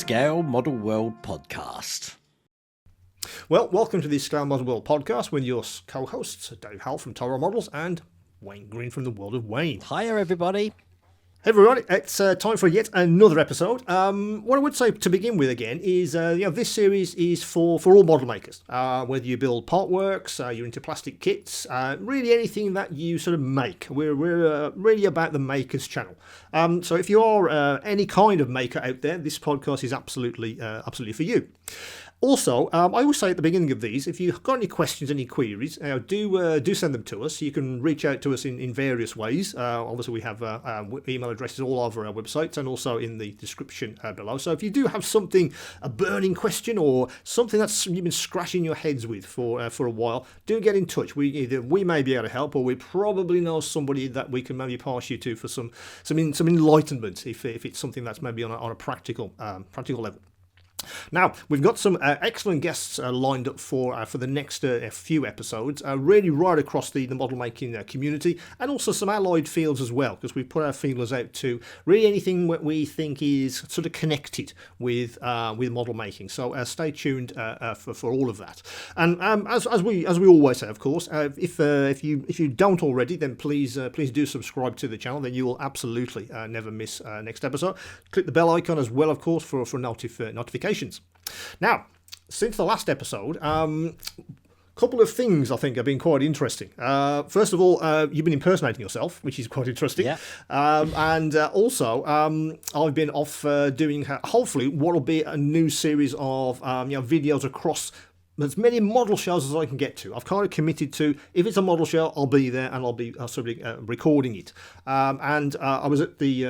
Scale Model World podcast. Well, welcome to the Scale Model World podcast with your co-hosts, Dave Howell from Tyrell Models and Wayne Green from the world of Wayne. Hiya, everybody. Hey everybody, it's time for yet another episode. What I would say to begin with again is, this series is for all model makers. Whether you build partworks, you're into plastic kits, really anything that you sort of make. We're really about the makers channel. So if you are any kind of maker out there, this podcast is absolutely for you. Also, I always say at the beginning of these, if you've got any questions, any queries, do send them to us. You can reach out to us in various ways. Obviously, we have email addresses all over our websites and also in the description below. So if you do have something, a burning question or something that's you've been scratching your heads with for a while, do get in touch. We may be able to help, or we probably know somebody that we can maybe pass you to for some enlightenment if it's something that's maybe on a practical level. Now, we've got some excellent guests lined up for the next few episodes, really right across the model making community, and also some allied fields as well, because we've put our feelers out to really anything that we think is sort of connected with model making. So stay tuned for all of that. And as we always say, of course, if you don't already, then please do subscribe to the channel. Then you will absolutely never miss next episode. Click the bell icon as well, of course, for notifications. Now, since the last episode, couple of things I think have been quite interesting. First of all, you've been impersonating yourself, which is quite interesting. Yeah. And also, I've been off doing hopefully what will be a new series of videos across as many model shows as I can get to. I've kind of committed to, if it's a model show, I'll be there and I'll be recording it. And I was at the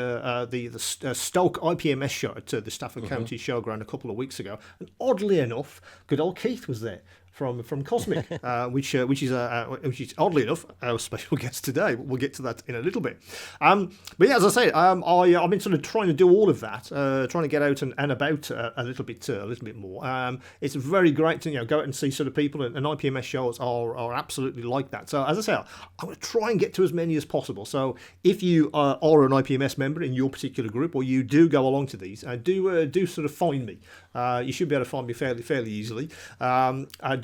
Stoke IPMS show at the Stafford County Showground a couple of weeks ago, and oddly enough, good old Keith was there from Cozmic, which is oddly enough our special guest today. We'll get to that in a little bit. But yeah, as I say, I've been sort of trying to do all of that, trying to get out and about a little bit more. It's very great to go out and see sort of people, and IPMS shows are absolutely like that. So as I say, I'm going to try and get to as many as possible. So if you are an IPMS member in your particular group, or you do go along to these, do sort of find me. You should be able to find me fairly easily.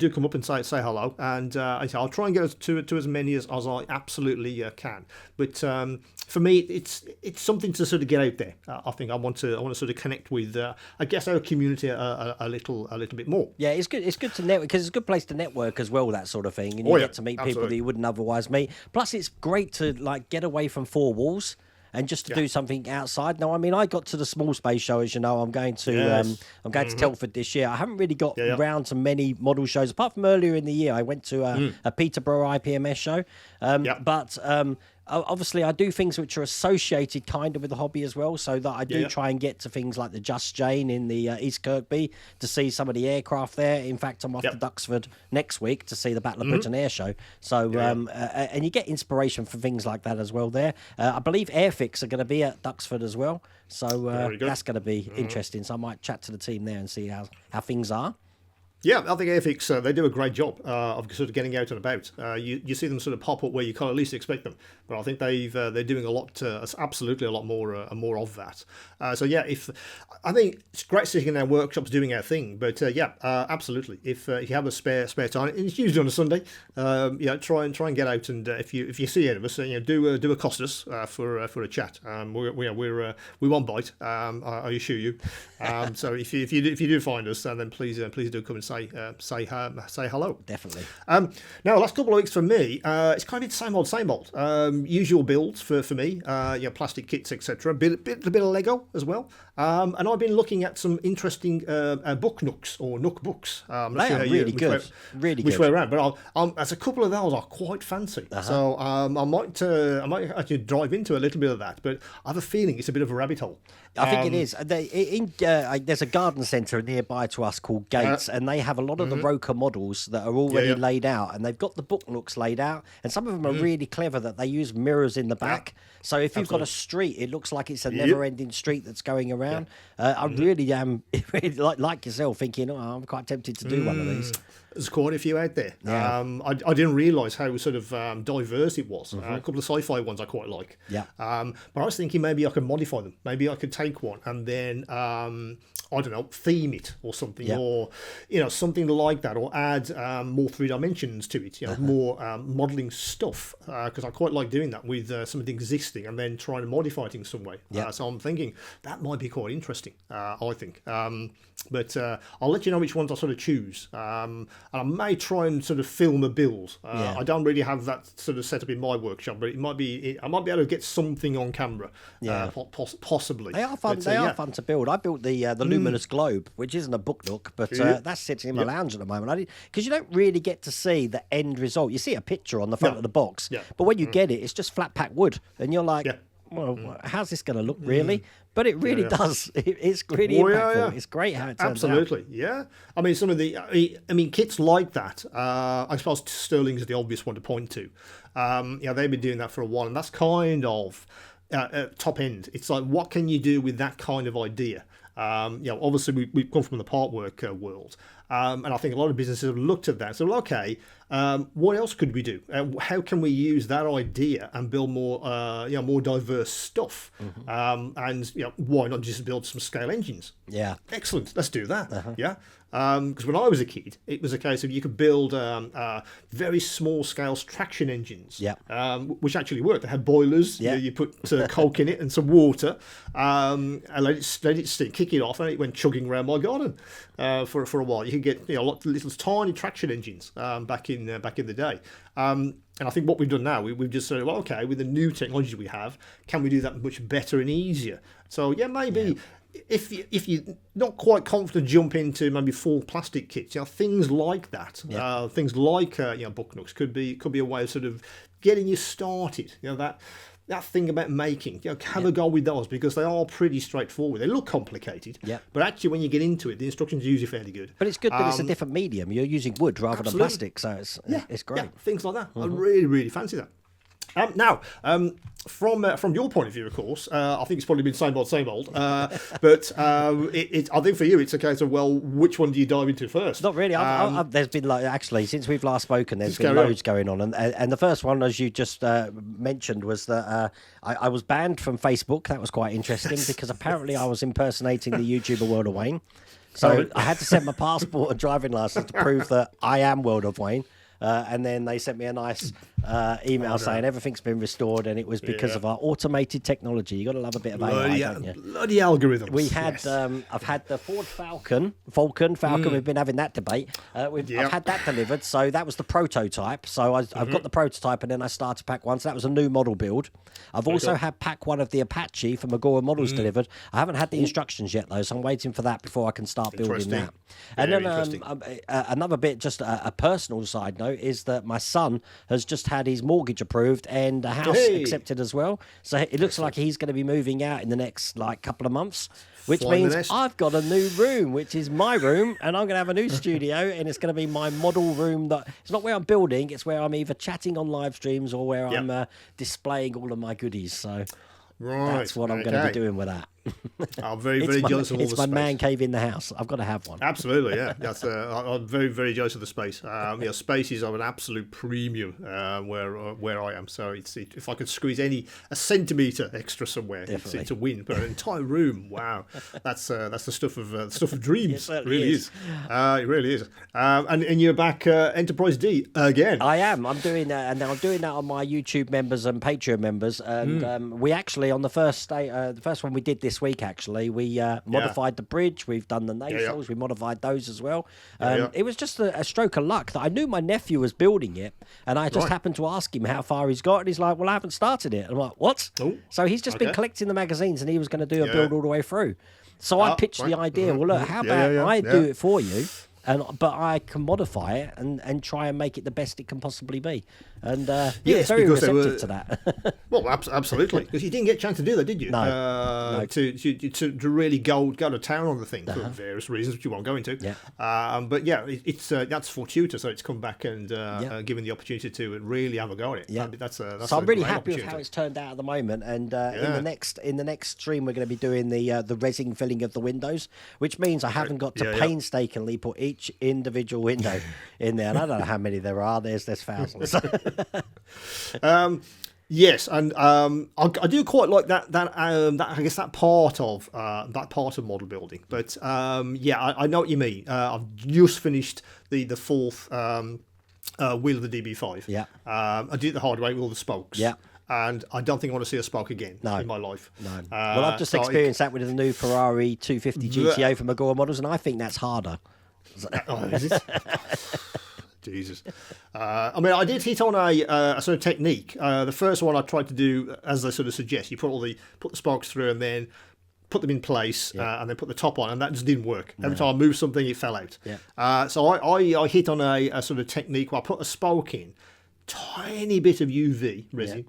Do come up and say hello, and I'll try and get to as many as I absolutely can. But for me, it's something to sort of get out there. I think I want to sort of connect with I guess our community a little bit more. Yeah, it's good. It's good to network because it's a good place to network as well. That sort of thing, and you get to meet people that you wouldn't otherwise meet. Plus, it's great to get away from four walls and just to do something outside. Now, I mean, I got to the small space show, as you know. I'm going to to Telford this year. I haven't really got round to many model shows apart from earlier in the year. I went to a Peterborough IPMS show, but obviously I do things which are associated kind of with the hobby as well, so that I do try and get to things like the Just Jane in the East Kirkby to see some of the aircraft there. In fact, I'm off to Duxford next week to see the Battle of Britain Air Show. So and you get inspiration for things like that as well there. I believe Airfix are going to be at Duxford as well, so that's going to be interesting. So I might chat to the team there and see how things are. Yeah, I think Airfix, they do a great job of sort of getting out and about. You see them sort of pop up where you can't at least expect them. But I think they're doing a lot, absolutely a lot more of that. So yeah, I think it's great sitting in our workshops doing our thing. But absolutely, if you have a spare time, and it's usually on a Sunday, try and get out. And if you see any of us, do accost us for a chat. We won't bite. I assure you. So if you do find us, then please do come and say hello. Definitely. Now, last couple of weeks for me, it's kind of the same old. Usual builds for me, plastic kits, etc. A bit of Lego as well. And I've been looking at some interesting book nooks or nook books. They are really good. Which way around? But as a couple of those are quite fancy. So I might actually dive into a little bit of that. But I have a feeling it's a bit of a rabbit hole. I think it is. There's a garden centre nearby to us called Gates, and they have a lot of the Roker models that are already laid out, and they've got the book nooks laid out, and some of them are really clever that they use mirrors in the back. So if you've got a street, it looks like it's a never-ending street that's going around. I really am like yourself thinking, I'm quite tempted to do one of these. There's quite a few out there. Yeah. I didn't realise how sort of diverse it was. A couple of sci-fi ones I quite like. Yeah. But I was thinking maybe I could modify them. Maybe I could take one and then I don't know, theme it or something, or something like that, or add more 3 dimensions to it. More modelling stuff, because I quite like doing that with some of the existing and then trying to modify it in some way. So I'm thinking that might be quite interesting. I think. But I'll let you know which ones I sort of choose. And I may try and sort of film a build. I don't really have that sort of setup in my workshop, but I might be able to get something on camera. Possibly. They are fun. They are fun to build. I built the luminous globe, which isn't a book nook, but that's sitting in my lounge at the moment. Because you don't really get to see the end result. You see a picture on the front of the box, but when you get it, it's just flat pack wood, and you're like, well, how's this going to look really? But it really does. It's really impactful. It's great how it turns out. Absolutely, yeah. I mean, some of the, kits like that. I suppose Sterling's is the obvious one to point to. They've been doing that for a while, and that's kind of top end. It's like, what can you do with that kind of idea? Obviously we've come from the part work world, and I think a lot of businesses have looked at that. So, okay, what else could we do? How can we use that idea and build more, more diverse stuff? And why not just build some scale engines? Yeah, excellent. Let's do that. Yeah. Because when I was a kid, it was a case of you could build very small scale traction engines, which actually worked. They had boilers. You put coke in it and some water, and let it stick, kick it off, and it went chugging around my garden for a while. You could get little tiny traction engines back in the day. And I think what we've done now, we've just said, well, okay, with the new technology we have, can we do that much better and easier? So maybe. Yeah. If you're not quite confident, jump into maybe full plastic kits. Things like that. Things like book nooks could be a way of sort of getting you started. That thing about making. Have a go with those, because they are pretty straightforward. They look complicated, but actually when you get into it, the instructions are usually fairly good. But it's good that it's a different medium. You're using wood rather than plastic, so it's great. Yeah, things like that. I really, really fancy that. Now, from your point of view, of course, I think it's probably been same old. But I think for you, it's a case of, well, which one do you dive into first? Not really. There's been actually since we've last spoken, there's been loads going on, and the first one, as you just mentioned, was that I was banned from Facebook. That was quite interesting because apparently I was impersonating the YouTuber World of Wayne. So I had to send my passport and driving license to prove that I am World of Wayne. And then they sent me a nice email saying everything's been restored, and it was because of our automated technology. You got to love a bit of AI, don't you? Bloody algorithms. We had, I've had the Ford Falcon. We've been having that debate. I've had that delivered, so that was the prototype. So I've got the prototype, and then I started pack one. So that was a new model build. I've also had pack one of the Apache from Agora Models delivered. I haven't had the instructions yet though, so I'm waiting for that before I can start building that. And then another bit, just a personal side note, is that my son has just had his mortgage approved and a house accepted as well. So it looks like he's going to be moving out in the next couple of months, which means I've got a new room, which is my room, and I'm going to have a new studio, and it's going to be my model room. That it's not where I'm building; it's where I'm either chatting on live streams or where I'm displaying all of my goodies. So that's what I'm going to be doing with that. I'm very jealous of all the space. It's my man cave in the house. I've got to have one. Absolutely, yeah. That's I'm very jealous of the space. Space is of an absolute premium where I am. So if I could squeeze a centimetre extra somewhere, it's a win. But an entire room, wow, that's the stuff of dreams. It really is. It really is. And you're back Enterprise D again. I am. I'm doing that, and I'm doing that on my YouTube members and Patreon members. And we actually on the first day, the first one we did this week, actually, we modified the bridge. We've done the nacelles. We modified those as well. It was just a stroke of luck that I knew my nephew was building it, and I just happened to ask him how far he's got, and he's like, well, I haven't started it. And I'm like, what? Ooh. So he's just been collecting the magazines, and he was going to do a build all the way through. So I pitched the idea, well, look, how about I do it for you, but I can modify it and try and make it the best it can possibly be. And yes, very because receptive to that. Well, absolutely, because you didn't get a chance to do that, did you? No. To really go to town on the thing for various reasons, which you won't go into. Yeah. But yeah, it's that's fortuitous. So it's come back and given the opportunity to really have a go at it. Yeah. That's so I'm really happy with how it's turned out at the moment. And in the next stream, we're going to be doing the resin filling of the windows, which means I haven't got to painstakingly put each individual window in there. And I don't know how many there are. There's thousands. Yes, and I do quite like that I guess that part of model building. But I know what you mean. I've just finished the fourth wheel of the DB5. Yeah. I did it the hard way with all the spokes. Yeah. And I don't think I want to see a spoke again in my life. No. Well, I've just experienced that with the new Ferrari 250 GTO from Agora Models, and I think that's harder. Is it? Jesus. I mean, I did hit on a sort of technique. The first one I tried to do, as they sort of suggest, you put the spokes through and then put them in place and then put the top on, and that just didn't work. Every time I moved something, it fell out. Yeah. So I hit on a sort of technique where I put a spoke in, tiny bit of UV resin,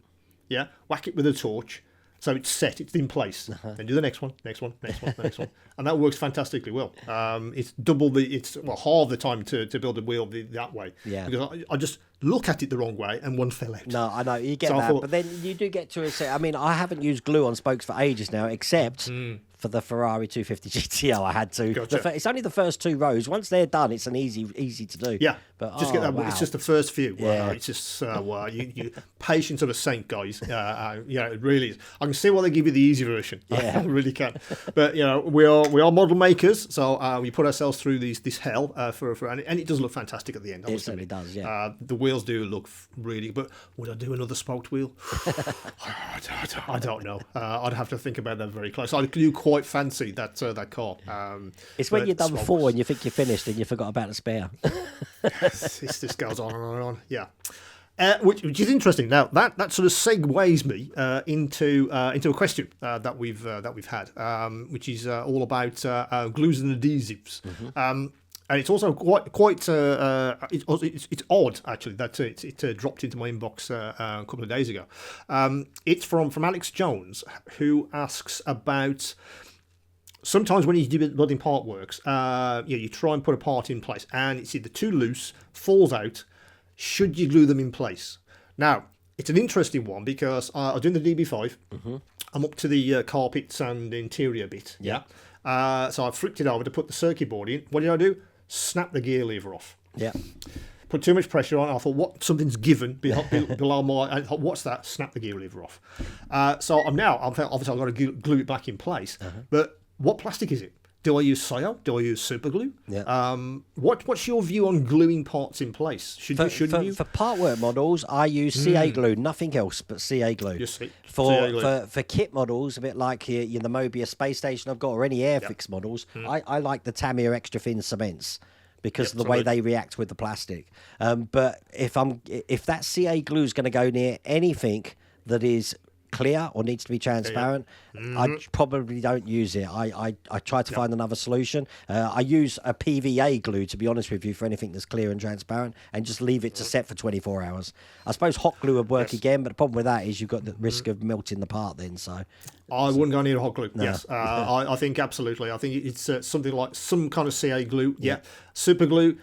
whack it with a torch, so it's set, it's in place. Then do the next one, next one, and that works fantastically well. It's half the time to build a wheel that way. Yeah. Because I just look at it the wrong way and one fell out. No, I know you get that, but then you do get to a set. I mean, I haven't used glue on spokes for ages now, except for the Ferrari 250 GTO. I had to. Gotcha. It's only the first two rows. Once they're done, it's an easy to do. Yeah, but just get that. Wow. It's just the first few. Yeah. It's just you patience of a saint, guys. It really is. I can see why they give you the easy version. Yeah. I really can. But we are model makers, so we put ourselves through this hell and it does look fantastic at the end. It certainly does. Yeah. The wheels do look really. But would I do another spoked wheel? I don't know. I'd have to think about that very close. I do quite fancy that car. It's when you're done four and you think you're finished and you forgot about the spare. This goes on and on and on. Yeah. Which is interesting. Now that sort of segues me into a question that we've had, which is all about glues and adhesives. And it's also quite it's odd actually that it dropped into my inbox a couple of days ago. It's from Alex Jones, who asks about sometimes when you do building part works, you try and put a part in place and it's either too loose, falls out. Should you glue them in place? Now, it's an interesting one because I was doing the DB5. I'm up to the carpets and interior bit. Yeah. So I flipped it over to put the circuit board in. What did I do? Snap the gear lever off. Yeah. Put too much pressure on. I thought, something's given below my. I thought, what's that? Snap the gear lever off. So obviously I've got to glue it back in place. But what plastic is it? Do I use Scio? Do I use super glue? Yeah. What's your view on gluing parts in place? Shouldn't you? For partwork models, I use CA glue, nothing else but CA glue. Just CA glue. For kit models, a bit like the Mobius space station I've got, or any Airfix models, I like the Tamiya extra thin cements because of the way they react with the plastic. But if that CA glue is going to go near anything that is clear or needs to be transparent, I probably don't use it. I try to find another solution. I use a PVA glue, to be honest with you, for anything that's clear and transparent, and just leave it to set for 24 hours. I suppose hot glue would work again, but the problem with that is you've got the risk of melting the part then. So I wouldn't go near hot glue. No. Yes, I think absolutely. I think it's something like some kind of CA glue. Yeah. Super glue.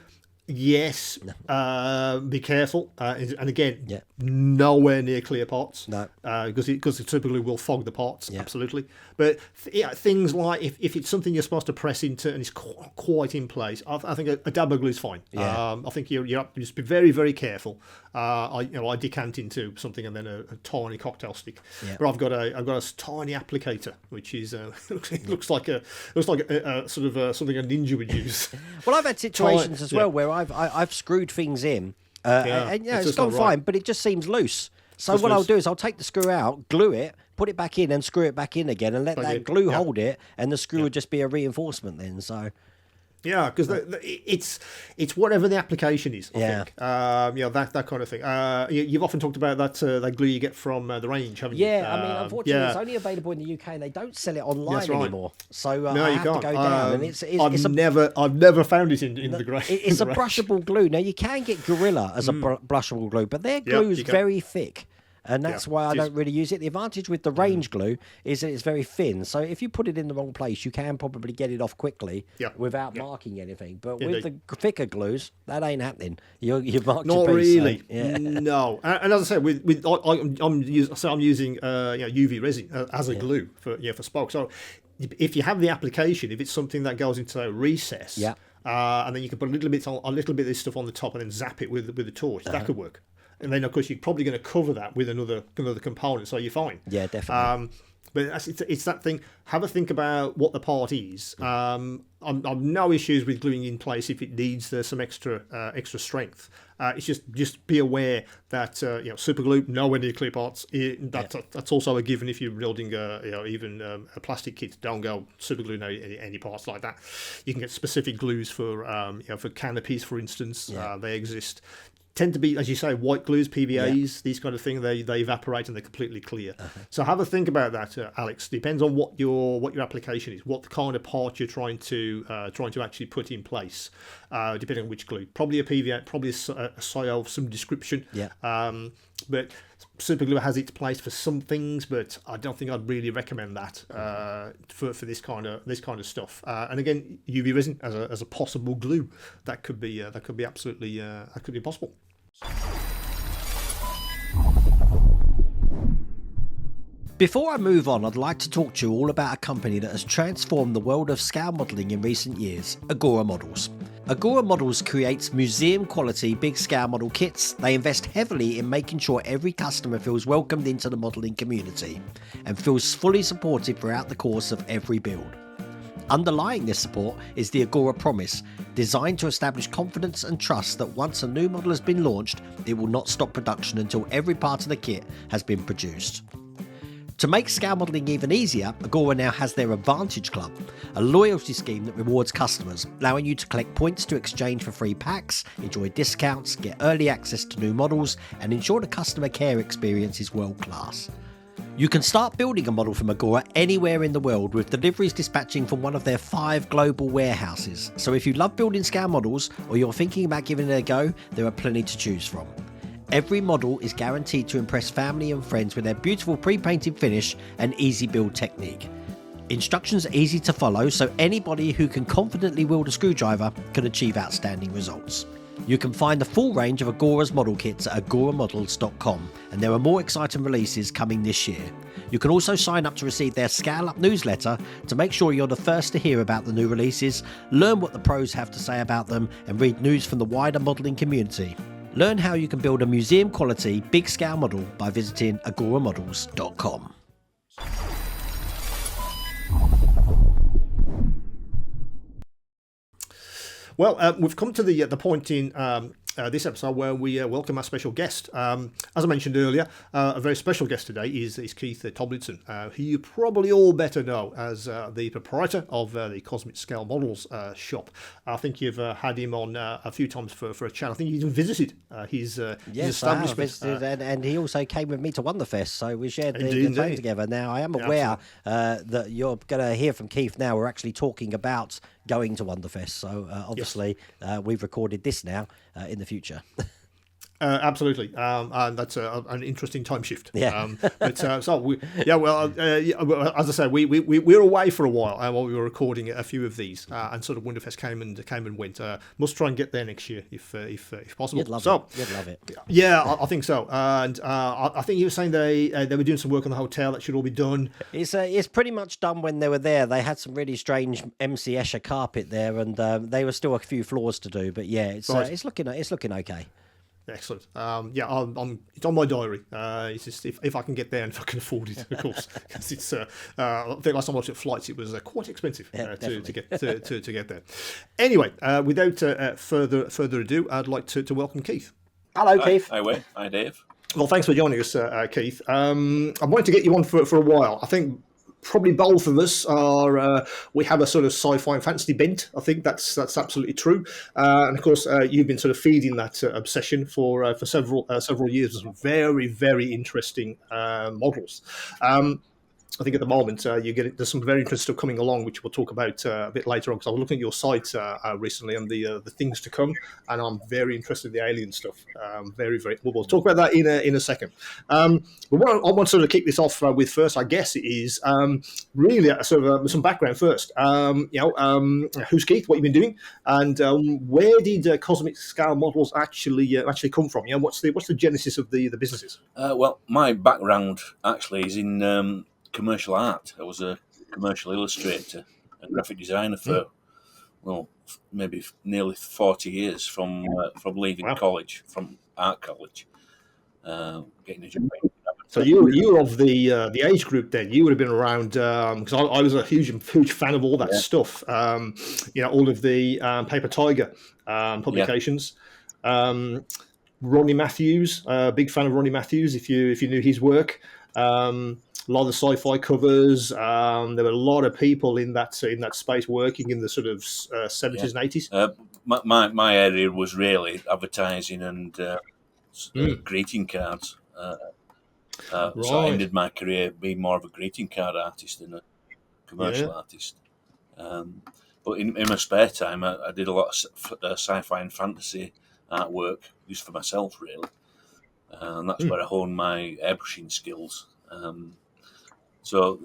Yes, be careful, and again, nowhere near clear parts. No, because the super glue will fog the parts. Absolutely, but things like if it's something you're supposed to press into and it's quite in place, I think a dab of glue is fine. I think you have to just be very, very careful. I decant into something and then a tiny cocktail stick. But I've got a tiny applicator, which is looks like a sort of something a ninja would use. Well, I've had situations as well where I've screwed things in, and it's gone fine, but it just seems loose. So what I'll do is I'll take the screw out, glue it, put it back in, and screw it back in again, and let that glue hold it, and the screw would just be a reinforcement then. So. Yeah, because it's whatever the application is. I think. That kind of thing. You've often talked about that glue you get from the range, haven't you? Yeah, I mean, unfortunately, it's only available in the UK, and they don't sell it online anymore. So no, I you have can't. to go down, and I've never found it in the grey. It's a brushable glue. Now you can get Gorilla as a brushable glue, but their glue is very thick. And that's why I don't really use it. The advantage with the range glue is that it's very thin. So if you put it in the wrong place, you can probably get it off quickly without marking anything. But with the thicker glues, that ain't happening. You marked Not your piece. really. So, no. And as I said, I'm using UV resin as a glue for Spoke. So if you have the application, if it's something that goes into a recess, and then you can put a little bit of this stuff on the top and then zap it with the torch, that could work. And then, of course, you're probably going to cover that with another component, so you're fine. Yeah, definitely. But it's that thing. Have a think about what the part is. I've no issues with gluing in place if it needs some extra strength. It's just be aware that super glue nowhere near clear parts. That's also a given if you're building even a plastic kit. Don't go super glue any parts like that. You can get specific glues for canopies, for instance. They exist. Tend to be, as you say, white glues, PVAs, these kind of things. They evaporate and they're completely clear. So have a think about that, Alex. Depends on what your application is, what kind of part you're trying to actually put in place, depending on which glue. Probably a PVA, probably a SIO of some description. But super glue has its place for some things, but I don't think I'd really recommend that for this kind of stuff. And again, UV resin as a possible glue that could be absolutely possible. Before I move on, I'd like to talk to you all about a company that has transformed the world of scale modelling in recent years, Agora Models. Agora Models creates museum-quality big-scale model kits. They invest heavily in making sure every customer feels welcomed into the modelling community and feels fully supported throughout the course of every build. Underlying this support is the Agora Promise, designed to establish confidence and trust that once a new model has been launched, it will not stop production until every part of the kit has been produced. To make scale modelling even easier, Agora now has their Advantage Club, a loyalty scheme that rewards customers, allowing you to collect points to exchange for free packs, enjoy discounts, get early access to new models, and ensure the customer care experience is world class. You can start building a model from Agora anywhere in the world, with deliveries dispatching from one of their 5 global warehouses. So if you love building scale models or you're thinking about giving it a go, there are plenty to choose from. Every model is guaranteed to impress family and friends with their beautiful pre-painted finish and easy build technique. Instructions are easy to follow, so anybody who can confidently wield a screwdriver can achieve outstanding results. You can find the full range of Agora's model kits at agoramodels.com, and there are more exciting releases coming this year. You can also sign up to receive their Scale Up newsletter to make sure you're the first to hear about the new releases, learn what the pros have to say about them, and read news from the wider modelling community. Learn how you can build a museum-quality, big-scale model by visiting agoramodels.com. Well, we've come to the point in this episode where we welcome our special guest. As I mentioned earlier, a very special guest today is Keith Tomlinson, who you probably all better know as the proprietor of the Cozmic Scale Models shop. I think you've had him on a few times for a chat. I think you even visited his establishment. Visited, and he also came with me to Wonderfest, so we shared the time together. Now, I am aware that you're going to hear from Keith now. We're actually talking about going to Wonderfest, so obviously we've recorded this now in the future. Absolutely, and that's an interesting time shift. Yeah. As I said, we were away for a while while we were recording a few of these, and sort of Wonderfest came and went. Must try and get there next year if possible. You'd love it. Yeah, I think so. And I think you were saying they were doing some work on the hotel that should all be done. It's pretty much done when they were there. They had some really strange MC Escher carpet there, and they were still a few floors to do. But yeah, it's looking okay. Excellent. It's on my diary. It's just if I can get there and if I can afford it, of course, because it's. I think last time I looked at flights, it was quite expensive to get there. Anyway, without further ado, I'd like to welcome Keith. Hello, Keith. Hi, Wayne. Hi, Dave. Well, thanks for joining us, Keith. I wanted to get you on for a while. I think probably both of us are we have a sort of sci-fi and fantasy bent. I think that's absolutely true. And of course, you've been sort of feeding that obsession for several years with some very, very interesting models. I think at the moment there's some very interesting stuff coming along, which we'll talk about a bit later on. Because I was looking at your site recently and the things to come, and I'm very interested in the alien stuff. Very, very. We'll talk about that in a second. But what I want to sort of kick this off with first, I guess, is really sort of some background first. Who's Keith? What you've been doing, and where did Cosmic Scale Models actually come from? What's the genesis of the businesses? Well, my background actually is in commercial art. I was a commercial illustrator and graphic designer for maybe nearly 40 years from leaving college, from art college, getting a job. So you were of the age group then. You would have been around because I was a huge fan of all that stuff. All of the Paper Tiger publications. Ronnie Matthews, big fan of Ronnie Matthews. If you knew his work. A lot of the sci-fi covers. There were a lot of people in that space working in the sort of 70s and 80s. My area was really advertising and greeting cards. So I ended my career being more of a greeting card artist than a commercial artist. But in my spare time, I did a lot of sci-fi and fantasy artwork just for myself, really. And that's where I honed my airbrushing skills. So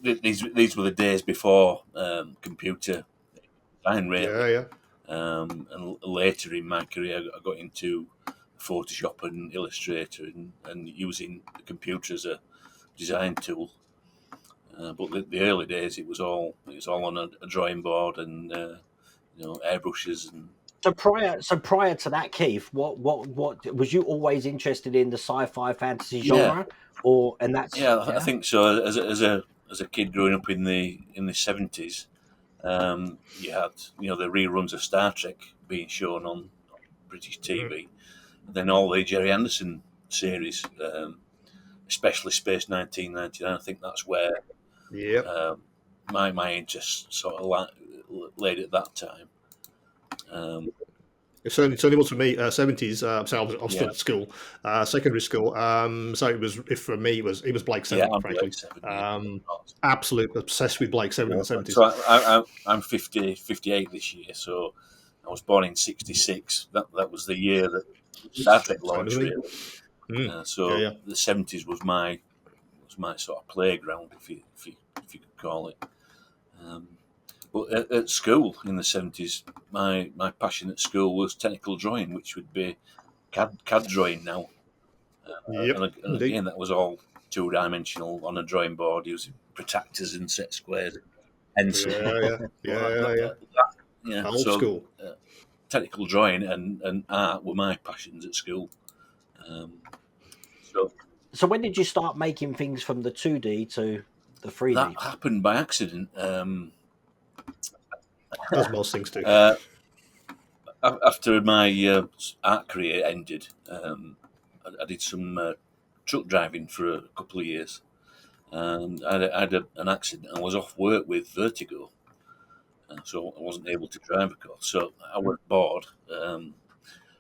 these were the days before computer design, really. And later in my career, I got into Photoshop and Illustrator and using the computer as a design tool. But the early days, it was all on a drawing board and airbrushes and. So prior to that, Keith, what was you always interested in the sci-fi fantasy genre, I think so. As a kid growing up in the 70s, you had the reruns of Star Trek being shown on British TV, and then all the Jerry Anderson series, especially Space 1999. I think that's where my interest sort of laid at that time. It certainly was for me. 70s. So I was still at school, secondary school. So for me, it was Blake Seven, frankly. Absolutely obsessed with Blake Seven in the 70s. So I'm 58 this year. So I was born in 66. That was the year that Star Trek launched, really. The 70s was my sort of playground, if you could call it. But at school in the 70s, my passion at school was technical drawing, which would be CAD drawing now. And again, that was all two-dimensional on a drawing board using protractors and set squares. Pencil. Old school. Technical drawing and art were my passions at school. So when did you start making things from the 2D to the 3D? That happened by accident. As most things do. After my art career ended, I did some truck driving for a couple of years. And I had an accident. I was off work with vertigo. So I wasn't able to drive, of course. So I was bored.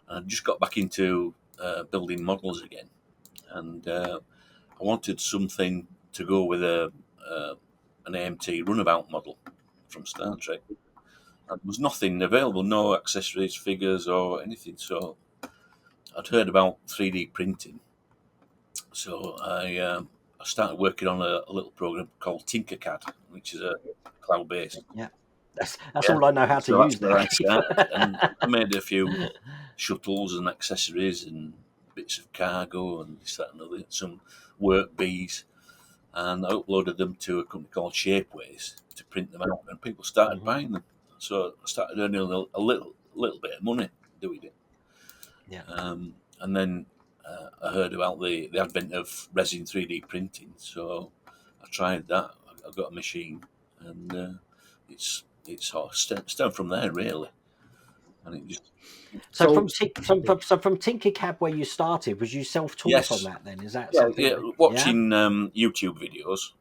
I just got back into building models again. And I wanted something to go with an AMT runabout model from Star Trek. There was nothing available, no accessories, figures, or anything. So I'd heard about 3D printing. So I started working on a little program called Tinkercad, which is a cloud-based. Yeah, that's all I know how to use. Where I started, and I made a few shuttles and accessories and bits of cargo and this, that, and other, some work bees, and I uploaded them to a company called Shapeways to print them out, and people started buying them. So I started earning a little bit of money doing it. Yeah. And then I heard about the advent of resin 3D printing, so I tried that. I got a machine, and it's sort of stemmed from there, really. And it just from Tinkercad, where you started, was you self-taught on that? Then is that something? Watching YouTube videos.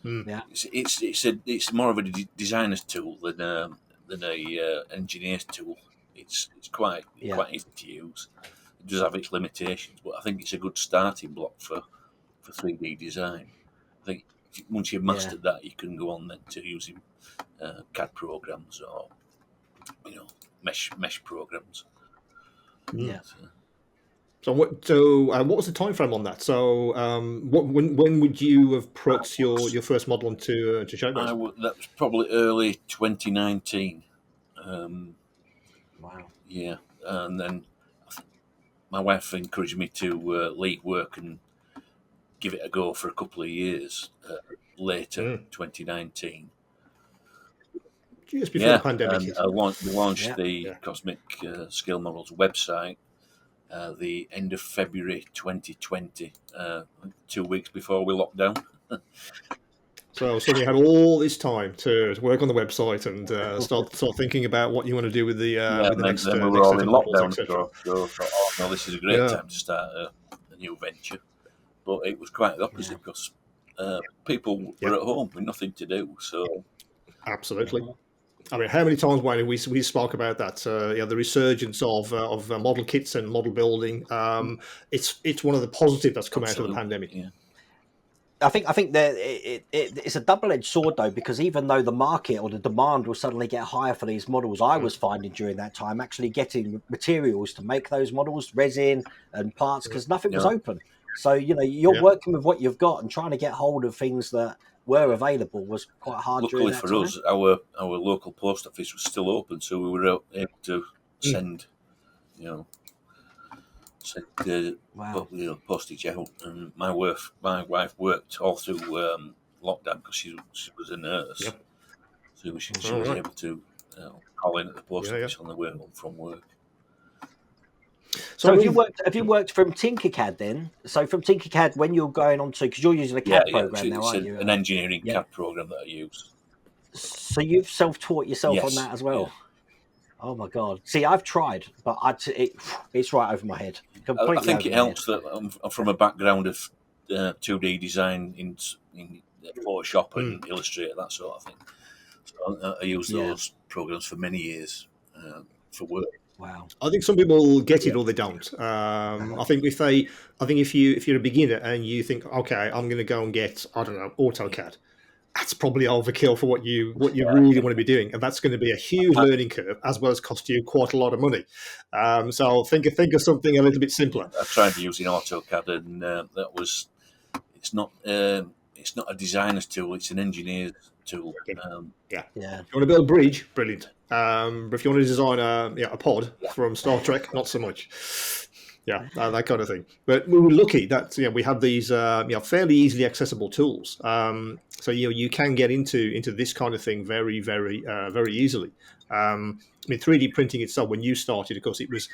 Yeah. It's more of a designer's tool than a engineer's tool. It's quite easy to use. It does have its limitations, but I think it's a good starting block for 3D design. I think once you've mastered that, you can go on then to using CAD programs or mesh programs. Yeah. So what was the time frame on that? So when would you have put your first model onto showcase? That was probably early 2019. Wow. Yeah, and then my wife encouraged me to leave work and give it a go for a couple of years later, 2019. Just before the pandemic and hit. we launched the Cozmic Scale Models website the end of February 2020, 2 weeks before we locked down. So suddenly you had all this time to work on the website and start thinking about what you want to do with the next. Then we were next all set in of models, lockdown, etc. so I thought, oh no, this is a great time to start a new venture. But it was quite the opposite because people were at home with nothing to do. So absolutely. I mean, how many times, Wayne, we spoke about that? The resurgence of model kits and model building. It's one of the positives that's come out of the pandemic. Yeah. I think that it's a double-edged sword though, because even though the market or the demand will suddenly get higher for these models, I was finding during that time actually getting materials to make those models, resin and parts, because nothing was open. So you're working with what you've got and trying to get hold of things that were available was quite hard. Luckily during that for time. us, our local post office was still open, so we were able to send postage out. And my wife worked all through lockdown because she was a nurse, so she was able to call in at the post office on the way home from work. So have you worked from Tinkercad then? So from Tinkercad, when you're going on to, because you're using a CAD program now, aren't you? An engineering CAD program that I use. So you've self-taught yourself on that as well? Yeah. Oh my God! See, I've tried, but it's right over my head. Completely. I think it helps that I'm from a background of 2D design in Photoshop and Illustrator, that sort of thing. So I use those programs for many years for work. Wow. I think some people get it or they don't. I think if you're a beginner and you think, okay, I'm going to go and get, I don't know, AutoCAD, that's probably overkill for what you really want to be doing, and that's going to be a huge learning curve as well as cost you quite a lot of money. So think of something a little bit simpler. I tried using AutoCAD, and it's not a designer's tool; it's an engineer's tool. If you want to build a bridge, brilliant. But if you want to design a pod from Star Trek, not so much. That kind of thing. But we were lucky that we have these fairly easily accessible tools. So you can get into this kind of thing very, very, very easily. I mean, 3D printing itself, when you started, of course, it was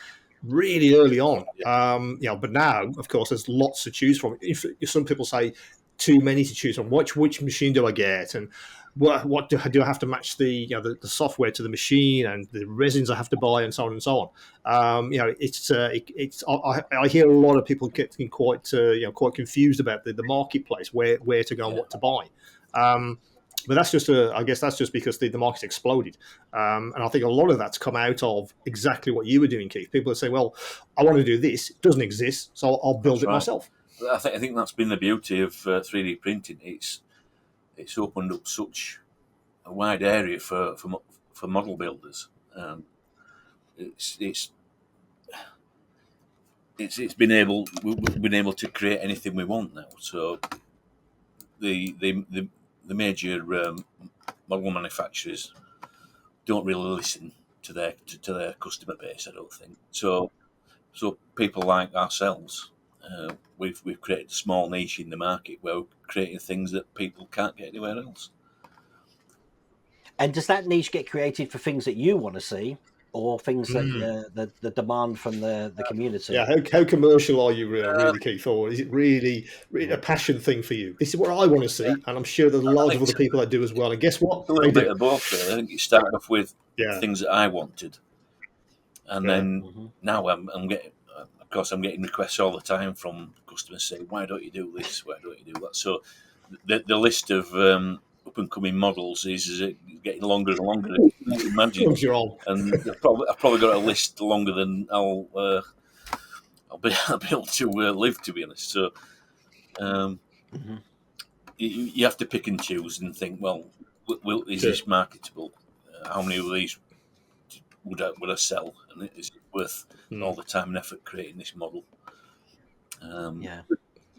really early on. But now, of course, there's lots to choose from. If some people say too many to choose from, which machine do I get, and what do I have to match the software to the machine and the resins I have to buy and so on and so on. I hear a lot of people getting quite confused about the marketplace, where to go and what to buy. But that's just I guess that's just because the market's exploded, and I think a lot of that's come out of exactly what you were doing, Keith. People are saying, "Well, I want to do this; it doesn't exist, so I'll build it myself." I think that's been the beauty of 3D printing. It's opened up such a wide area for model builders. We've been able to create anything we want now. So the major model manufacturers don't really listen to their customer base, I don't think. So people like ourselves, we've created a small niche in the market where we're creating things that people can't get anywhere else. And does that niche get created for things that you want to see, or things that the demand from the community? How commercial are you really, Keith? Or is it really a passion thing for you? This is what I want to see, and I'm sure there's lots of other people that do as well. And guess what? A little bit of both, really. I think it started off with things that I wanted, and then now I'm getting. Of course, I'm getting requests all the time from customers saying, "Why don't you do this? Why don't you do that?" So the list of up and coming models is getting longer and longer. As you can imagine, and I've probably got a list longer than I'll be able to live. To be honest, so you have to pick and choose and think. Well, is this marketable? How many of these would I sell? And is it worth all the time and effort creating this model?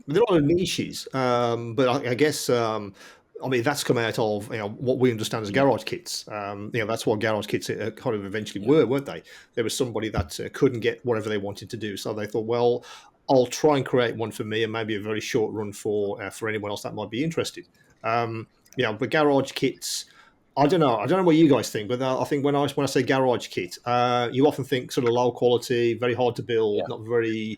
There are niches, but I guess I mean that's come out of what we understand as garage kits. That's what garage kits kind of eventually were, weren't they? There was somebody that couldn't get whatever they wanted to do, so they thought, well, I'll try and create one for me, and maybe a very short run for anyone else that might be interested. But garage kits. I don't know what you guys think, but I think when I say garage kit, you often think sort of low quality, very hard to build, not very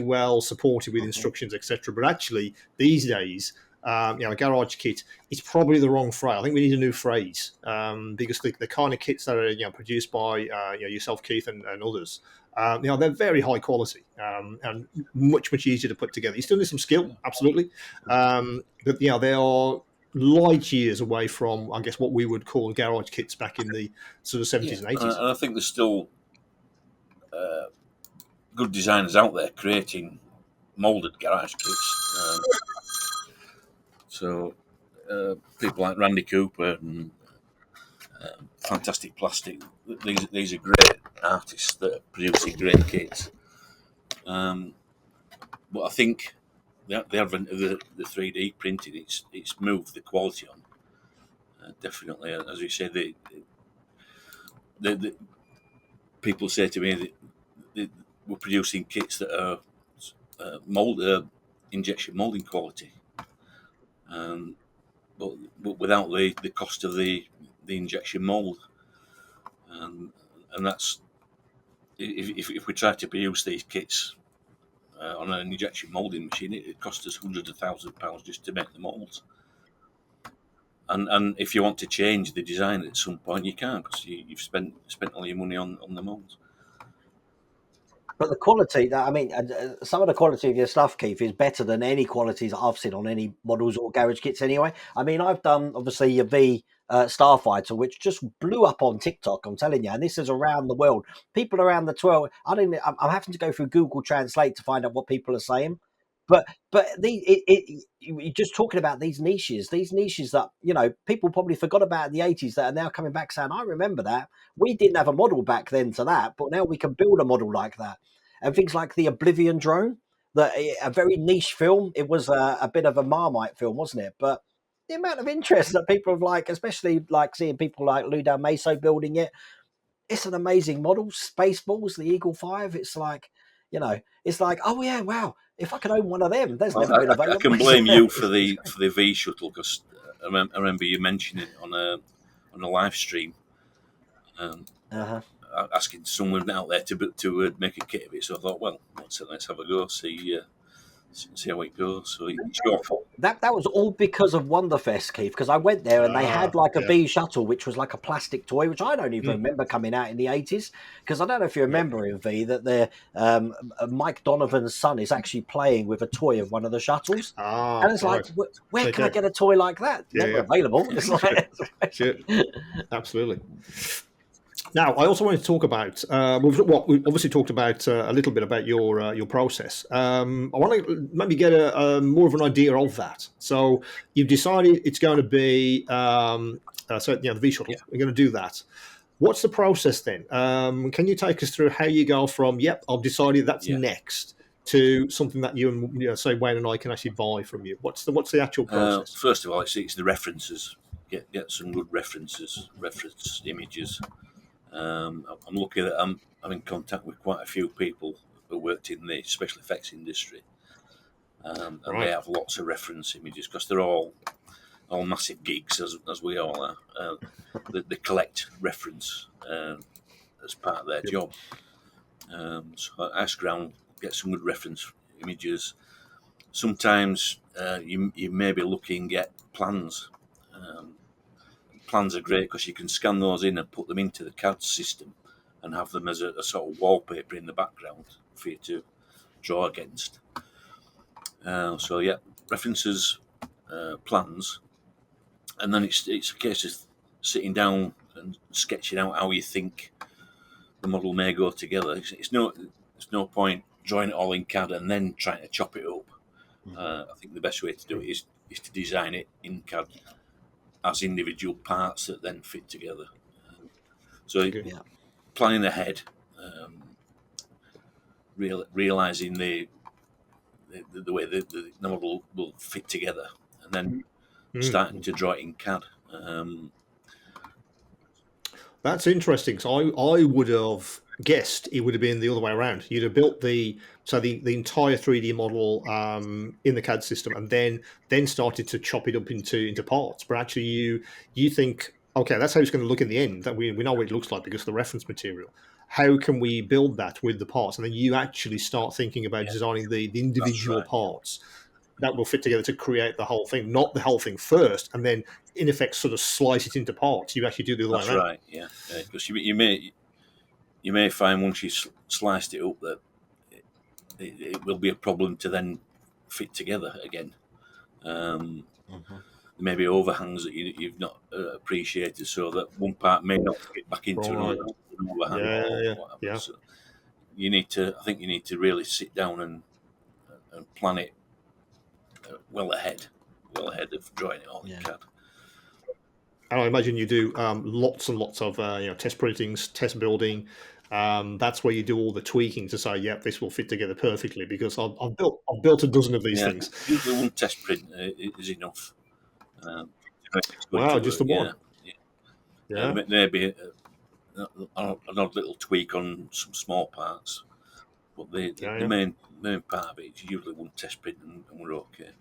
well supported with instructions, etc. But actually, these days, a garage kit is probably the wrong phrase. I think we need a new phrase because the kind of kits that are produced by yourself, Keith, and others, they're very high quality and much easier to put together. You still need some skill, absolutely, but they are light years away from, I guess, what we would call garage kits back in the sort of 70s and 80s. And I think there's still good designers out there creating moulded garage kits. So people like Randy Cooper and Fantastic Plastic, these are great artists that are producing great kits. But I think the advent of the 3D printing, it's moved the quality on. Definitely, as you say, the people say to me that we're producing kits that are injection molding quality, but without the cost of the injection mold, and that's if we try to produce these kits on an injection molding machine, it costs us hundreds of £1,000s just to make the molds. And if you want to change the design at some point, you can't because you've spent all your money on the molds. But the quality, some of the quality of your stuff, Keith, is better than any qualities I've seen on any models or garage kits anyway. I mean, I've done, obviously, your V Starfighter, which just blew up on TikTok, I'm telling you, and this is around the world. People around the 12, I'm having to go through Google Translate to find out what people are saying. But you're just talking about these niches that, people probably forgot about in the 80s that are now coming back saying, I remember that. We didn't have a model back then to that, but now we can build a model like that. And things like the Oblivion drone, a very niche film. It was a bit of a Marmite film, wasn't it? But the amount of interest that people have especially seeing people like Ludo Meso building it, it's an amazing model. Spaceballs, the Eagle 5, it's like, oh yeah, wow. If I could own one of them, there's never been available. I can blame you for the V shuttle because I remember you mentioning it on a live stream, asking someone out there to make a kit of it. So I thought, well, let's have a go, see how it goes. So it's your fault. That was all because of Wonderfest, Keith, because I went there and they had a V shuttle, which was like a plastic toy, which I don't even remember coming out in the 80s. Because I don't know if you remember in V that Mike Donovan's son is actually playing with a toy of one of the shuttles. And it's like, where can I get a toy like that? Never available. It's sure. Absolutely. Now, I also wanted to talk about. We've obviously talked about a little bit about your process. I want to maybe get a more of an idea of that. So you've decided it's going to be the V shuttle. We're going to do that. What's the process then? Can you take us through how you go from I've decided that's next to something that you and say Wayne and I can actually buy from you? What's the actual process? First of all, it's the references. Get some good reference images. I'm lucky that I'm in contact with quite a few people who worked in the special effects industry, and they have lots of reference images because they're all massive geeks as we all are. They collect reference as part of their job. So I ask around, get some good reference images. Sometimes you may be looking at plans. Plans are great because you can scan those in and put them into the CAD system and have them as a sort of wallpaper in the background for you to draw against. References plans, and then it's a case of sitting down and sketching out how you think the model may go together. It's no point drawing it all in CAD and then trying to chop it up. I think the best way to do it is to design it in CAD as individual parts that then fit together. Planning ahead, realizing the way the model will fit together, and then starting to draw it in CAD. That's interesting. So I would have guessed it would have been the other way around. You'd have built the entire 3D model in the CAD system, and then started to chop it up into parts. But actually, you think, okay, that's how it's going to look in the end. That we know what it looks like because of the reference material. How can we build that with the parts? And then you actually start thinking about designing the individual parts that will fit together to create the whole thing, not the whole thing first, and then in effect sort of slice it into parts. You actually do the other way around. That's right, yeah. Because you may find once you sliced it up that it will be a problem to then fit together again. There may be overhangs that you've not appreciated, so that one part may not fit back into another overhang. Yeah. So I think you need to really sit down and plan it well ahead of drawing it all in CAD. And I imagine you do lots and lots of test printings, test building. That's where you do all the tweaking to say, "Yep, this will fit together perfectly." Because I've built a dozen of these things. Usually one test print is enough. Wow, just the one. Yeah. Maybe an odd little tweak on some small parts, but the main part of it is usually one test print and we're okay.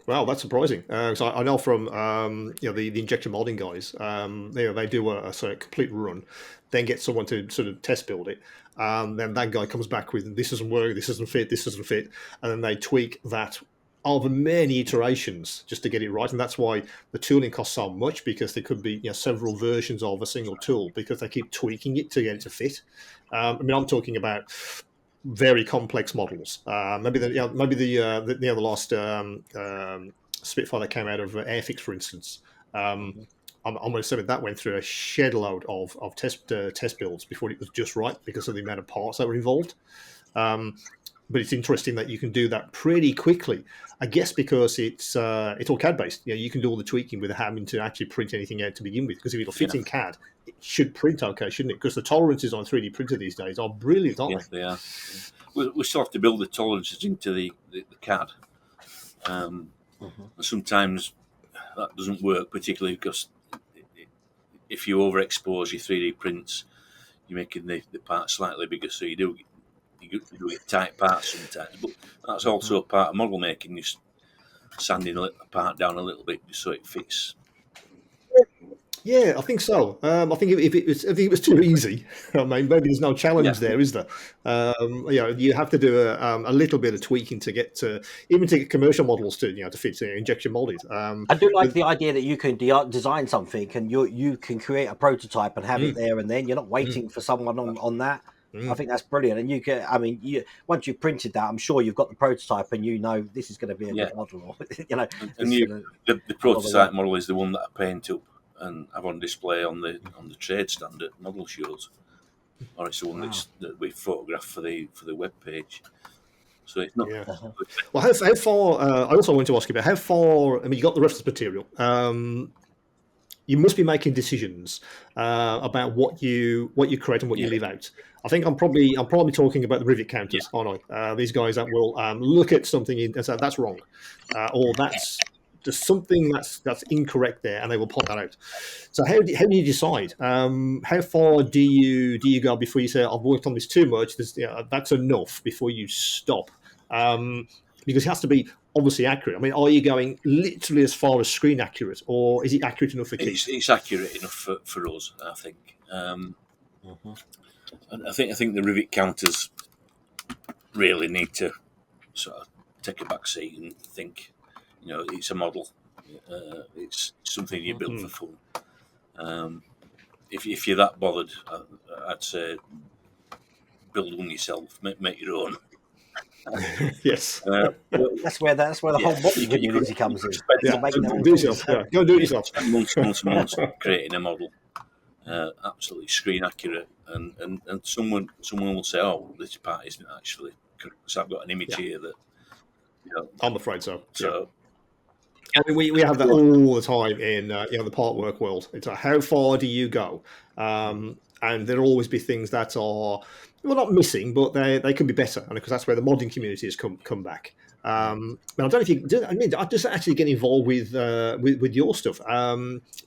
Wow, that's surprising. So I know from the injection molding guys, they do a sort of complete run, then get someone to sort of test build it. Then that guy comes back with, this doesn't work, this doesn't fit, and then they tweak that over many iterations just to get it right. And that's why the tooling costs so much, because there could be several versions of a single tool because they keep tweaking it to get it to fit. I'm talking about very complex models. Maybe the last Spitfire that came out of Airfix, for instance. I'm almost certain that went through a shed load of test builds before it was just right because of the amount of parts that were involved. But it's interesting that you can do that pretty quickly. I guess because it's all CAD based. You can do all the tweaking without having to actually print anything out to begin with. Because if it'll fit in CAD, it should print okay, shouldn't it? Because the tolerances on a 3D printer these days are brilliant, aren't they? Yes, they are. We still have to build the tolerances into the CAD. Sometimes that doesn't work, particularly because if you overexpose your 3D prints, you're making the parts slightly bigger, so you do get tight parts sometimes. But that's also part of model making, just sanding a part down a little bit just so it fits. Yeah, I think so. I think if it was too easy, I mean, maybe there's no challenge there, is there? You have to do a little bit of tweaking to get commercial models to fit injection molded. I do like the idea that you can design something and you can create a prototype and have it there and then. You're not waiting for someone on that. I think that's brilliant. And you can, once you've printed that, I'm sure you've got the prototype and this is going to be a good model. The prototype model is the one that I paint up and have on display on the trade stand at model shows, or it's the one that we photograph for the web page. So it's not. Well, how far? I also want to ask you about how far. I mean, you got the reference material. You must be making decisions about what you create and what you leave out. I think I'm probably talking about the rivet counters, aren't I? These guys that will look at something and say that's wrong, or that's just something that's incorrect there, and they will point that out. So how do you decide? How far do you go before you say I've worked on this too much? That's enough before you stop, because it has to be obviously accurate. I mean, are you going literally as far as screen accurate, or is it accurate enough for kids? It's accurate enough for us, I think. And I think the rivet counters really need to sort of take a back seat and think. It's a model. It's something you build for fun. If you're that bothered, I'd say build one yourself. Make your own. Yes. That's where the whole modding community comes in. Yeah. Do it yourself. Yeah. Go do it yourself. Spend months creating a model, absolutely screen accurate, and someone will say, "Oh, this part isn't actually correct." So I've got an image here that. I'm afraid so. So. I mean, we have that all the time in the part work world. It's like, how far do you go? And there'll always be things that are not missing, but they can be better, and because that's where the modding community has come back. I don't know if you. I just actually get involved with your stuff.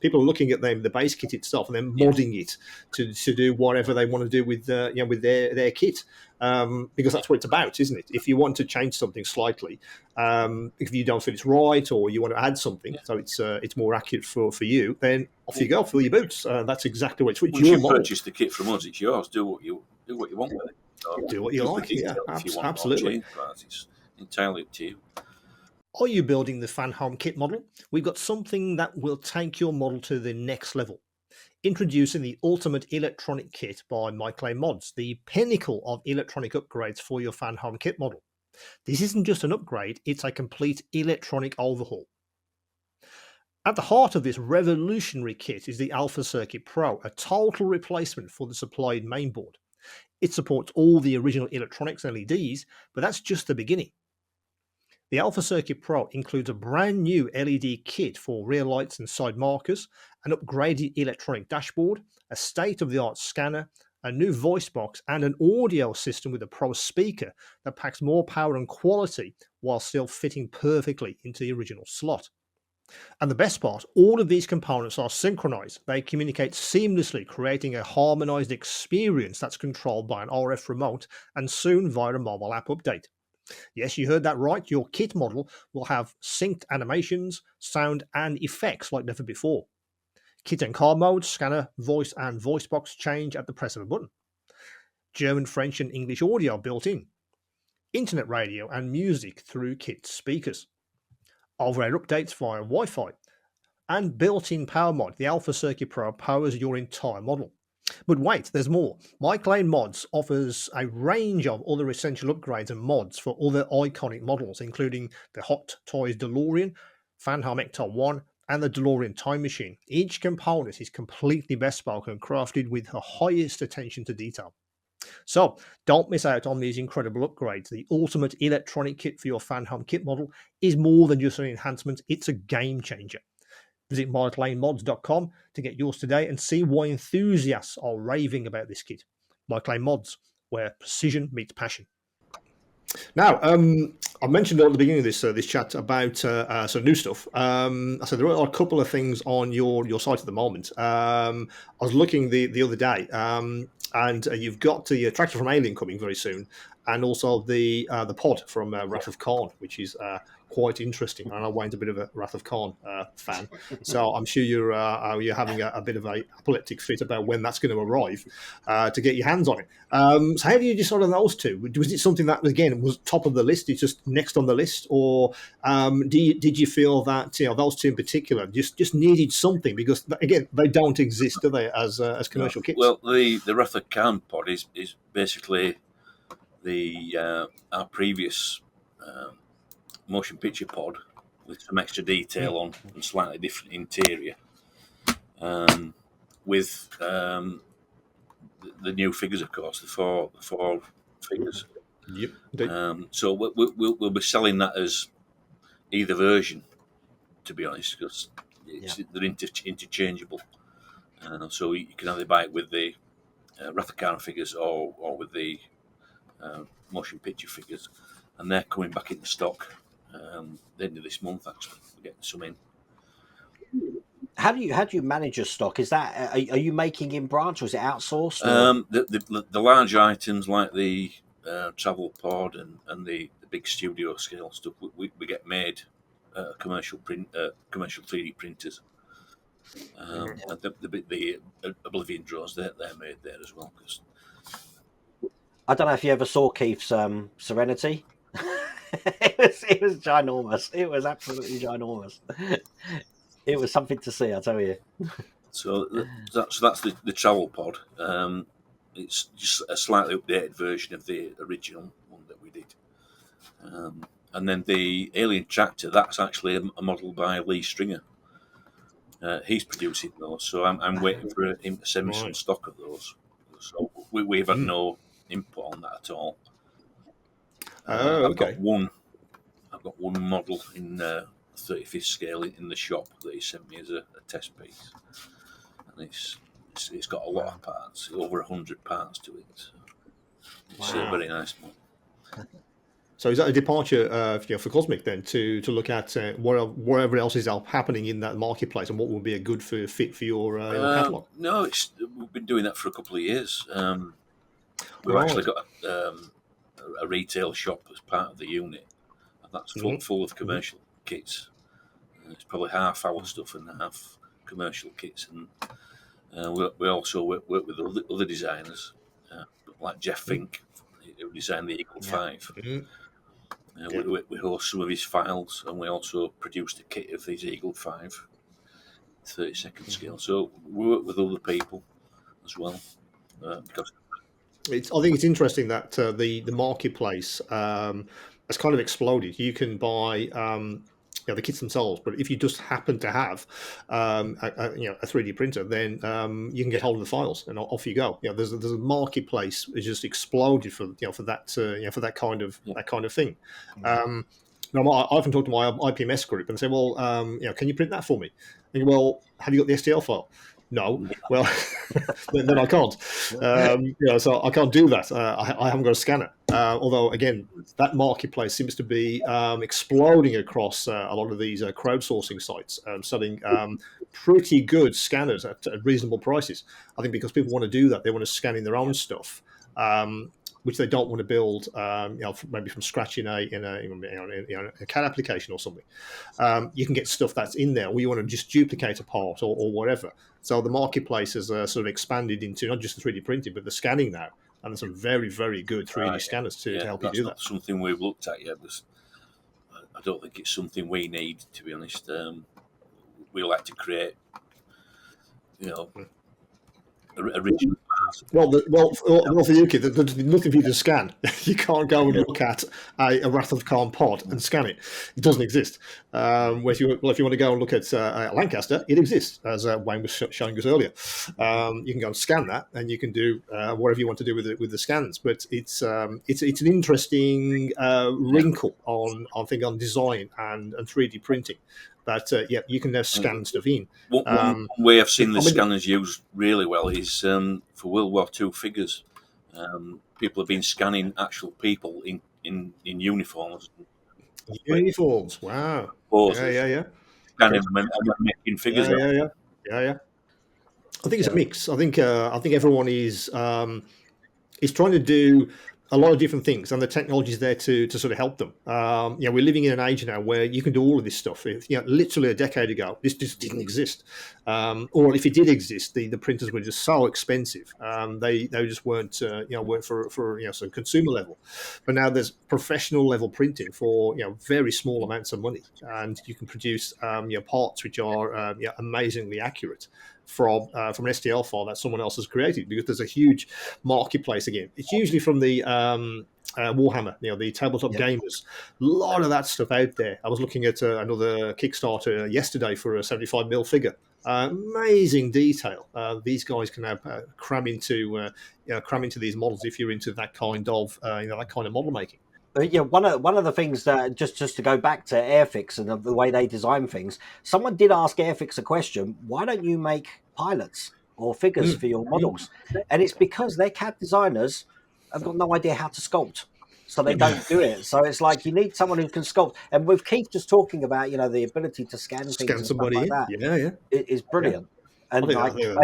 People are looking at the base kit itself and then modding it to do whatever they want to do with with their kit. Because that's what it's about, isn't it? If you want to change something slightly, if you don't feel it's right, or you want to add something so it's more accurate for you, then off you go, fill your boots. That's exactly what it's. Once you purchase the kit from us, it's yours. Do what you want with it. So do what you like. Yeah, absolutely. It's entirely up to you. Are you building the fan home kit model? We've got something that will take your model to the next level. Introducing the Ultimate Electronic Kit by Cozmic Mods, the pinnacle of electronic upgrades for your fan home kit model. This isn't just an upgrade, it's a complete electronic overhaul. At the heart of this revolutionary kit is the Alpha Circuit Pro, a total replacement for the supplied mainboard. It supports all the original electronics LEDs, but that's just the beginning. The Alpha Circuit Pro includes a brand new LED kit for rear lights and side markers, an upgraded electronic dashboard, a state-of-the-art scanner, a new voice box, and an audio system with a Pro speaker that packs more power and quality while still fitting perfectly into the original slot. And the best part, all of these components are synchronized. They communicate seamlessly, creating a harmonized experience that's controlled by an RF remote and soon via a mobile app update. Yes, you heard that right. Your kit model will have synced animations, sound, and effects like never before. Kit and car modes, scanner, voice, and voice box change at the press of a button. German, French, and English audio built in. Internet radio and music through kit speakers. Over-air updates via Wi-Fi. And built-in power mod, the Alpha Circuit Pro powers your entire model. But wait, there's more. Cozmic Mods offers a range of other essential upgrades and mods for other iconic models, including the Hot Toys DeLorean, Fan Home Ecto 1, and the DeLorean Time Machine. Each component is completely bespoke and crafted with the highest attention to detail. So don't miss out on these incredible upgrades. The ultimate electronic kit for your fan home kit model is more than just an enhancement, it's a game changer. Visit MyClaimMods.com to get yours today and see why enthusiasts are raving about this kit. Cozmic Mods, where precision meets passion. Now, I mentioned at the beginning of this chat about some new stuff. So there are a couple of things on your site at the moment. I was looking the other day, and you've got the tractor from Alien coming very soon, and also the pod from Wrath of Khan, which is quite interesting. And I went a bit of a Wrath of Khan fan, so I'm sure you're having a bit of a epileptic fit about when that's going to arrive to get your hands on it. So how do you decide on those two? Was it something that again was top of the list? It's just next on the list, or did you feel that those two in particular just needed something because again they don't exist, do they, as commercial kits? Well, the Wrath of Khan pod is basically our previous motion picture pod with some extra detail on and slightly different interior, with the new figures, of course, the four figures. Yep. So we'll be selling that as either version, to be honest, because they're interchangeable. So you can either buy it with the Wrath of Khan figures or with the motion picture figures, and they're coming back into stock the end of this month. Actually, we're getting some in. How do you manage your stock? Is that are you making in branch or is it outsourced? The large items like the travel pod and the big studio scale stuff we get made commercial 3D printers. And the Oblivion drones they're made there as well. Cause... I don't know if you ever saw Keith's Serenity. It was ginormous. It was absolutely ginormous. It was something to see, I tell you. So that's the travel pod. It's just a slightly updated version of the original one that we did. And then the Alien Tractor, that's actually a model by Lee Stringer. He's producing those, so I'm waiting for him to send me some stock of those. So we've had no input on that at all. Okay. I've got one model in 35th scale in the shop that he sent me as a test piece, and it's got a lot of parts, over 100 parts to it. So it's a very nice model. So is that a departure for Cozmic then to look at whatever else is happening in that marketplace and what would be a good fit for your catalogue? No, we've been doing that for a couple of years. We've actually got a retail shop as part of the unit, and that's full of commercial kits. It's probably half our stuff and half commercial kits, and we also work with other designers like Jeff Fink, who designed the Eagle 5. We host some of his files, and we also produced a kit of his Eagle 5 32nd scale. So we work with other people as well. Because I think it's interesting that the marketplace has kind of exploded. You can buy the kits themselves, but if you just happen to have a 3D printer, then you can get hold of the files and off you go. There's a marketplace has just exploded for that kind of thing. Now, I often talk to my IPMS group and say, well, can you print that for me? And well, have you got the STL file? No. Well, then I can't. So I can't do that. I haven't got a scanner. Although, again, that marketplace seems to be exploding across a lot of these crowdsourcing sites, selling pretty good scanners at reasonable prices. I think because people want to do that, they want to scan in their own stuff. Which they don't want to build, maybe from scratch in a CAD application or something. You can get stuff that's in there, or you want to just duplicate a part or whatever. So the marketplace has sort of expanded into not just the 3D printing, but the scanning now, and there's some very, very good 3D scanners to help you do that. That's not something we've looked at yet. I don't think it's something we need, to be honest. We like to create, original. Well, for you, kid, there's nothing for you to scan. You can't go and look at a Wrath of Khan pod and scan it. It doesn't exist. If you want to go and look at Lancaster, it exists, as Wayne was showing us earlier. You can go and scan that, and you can do whatever you want to do with the scans. But it's an interesting wrinkle on design and 3D printing. That you can now scan stuff in. One way I've seen the scanners used really well is for World War II figures. People have been scanning actual people in uniforms. Uniforms, wow. Yeah. Scanning them and making figures. Yeah. I think it's a mix. I think everyone is trying to do a lot of different things, and the technology is there to sort of help them. We're living in an age now where you can do all of this stuff. Literally a decade ago, this just didn't exist. Or if it did exist, the printers were just so expensive. They just weren't for some consumer level. But now there's professional level printing for very small amounts of money, and you can produce parts which are amazingly accurate from an STL file that someone else has created, because there's a huge marketplace. Again, it's usually from the Warhammer, the tabletop gamers. A lot of that stuff out there. I was looking at another Kickstarter yesterday for a 75mm figure. Amazing detail. These guys can have cram into these models if you're into that kind of model making. One of the things that just to go back to Airfix and the way they design things, someone did ask Airfix a question: why don't you make pilots or figures for your models? And it's because their CAD designers have got no idea how to sculpt, so they don't do it. So it's like you need someone who can sculpt. And with Keith just talking about the ability to scan things and somebody stuff like that, it is brilliant. Yeah. And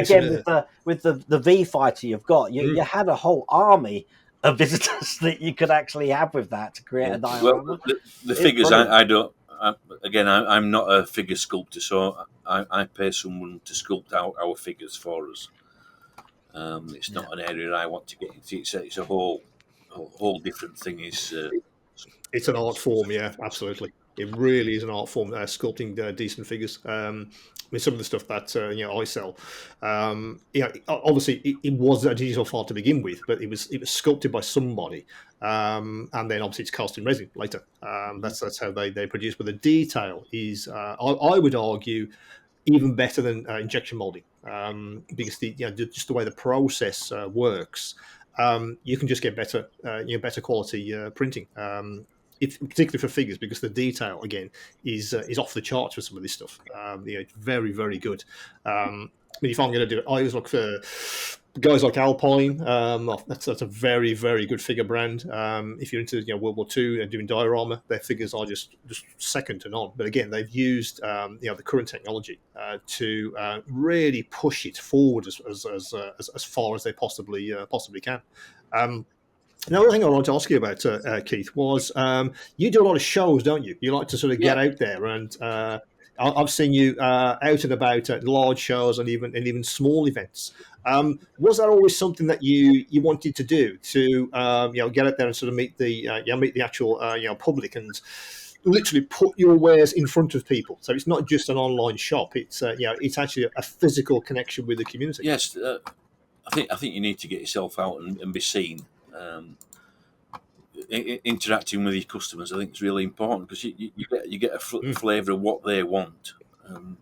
again, with the V fighter you've got, you had a whole army of visitors that you could actually have with that to create a diorama. Well, the figures, I don't. I'm not a figure sculptor, so I pay someone to sculpt our figures for us. It's not an area I want to get into. It's a whole different thing. It's an art form, yeah, absolutely. It really is an art form, sculpting decent figures. With some of the stuff that I sell, obviously it was a digital file to begin with, but it was sculpted by somebody, and then obviously it's cast in resin later. That's how they produce. But the detail is, I would argue, even better than injection molding, because just the way the process works, you can just get better quality printing. Particularly for figures, because the detail again is off the charts for some of this stuff. It's very, very good. If I'm going to do it, I always look for guys like Alpine. That's a very, very good figure brand. If you're into World War II and doing diorama, their figures are just second to none. But again, they've used the current technology to really push it forward as far as they possibly can. Another thing I wanted to ask you about, Keith, was you do a lot of shows, don't you? You like to sort of get out there, and I've seen you out and about at large shows and even small events. Was that always something that you wanted to do, to get out there and sort of meet the actual public and literally put your wares in front of people? So it's not just an online shop; it's it's actually a physical connection with the community. Yes, I think you need to get yourself out and be seen. Interacting with your customers, I think, is really important, because you get a flavour of what they want, and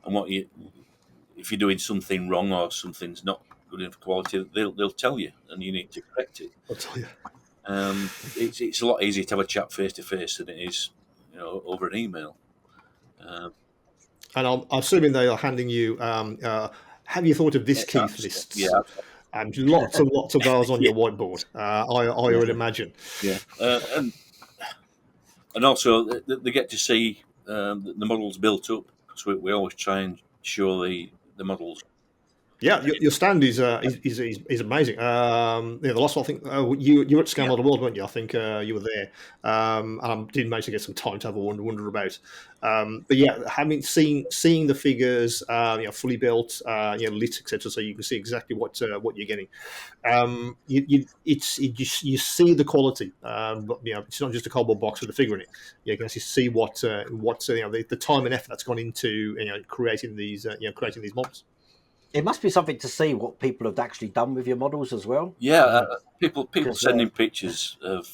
what if you're doing something wrong or something's not good enough quality, they'll tell you, and you need to correct it. I'll tell you. It's a lot easier to have a chat face to face than it is over an email. And I'm assuming they are handing you. Have you thought of this, Keith? Lists? Yeah. And lots and lots of those on your whiteboard. I would imagine. Yeah, and also they get to see the models built up, because we always try and show the models. Yeah, your stand is amazing. The last one, I think you were at Scale Model World, weren't you? I think you were there, and I didn't manage to get some time to have a wonder about. But yeah, seeing the figures, fully built, lit, etc., so you can see exactly what you're getting. You see the quality, but it's not just a cardboard box with a figure in it. You can actually see what the time and effort that's gone into creating these models. It must be something to see what people have actually done with your models as well. Yeah, people send in pictures of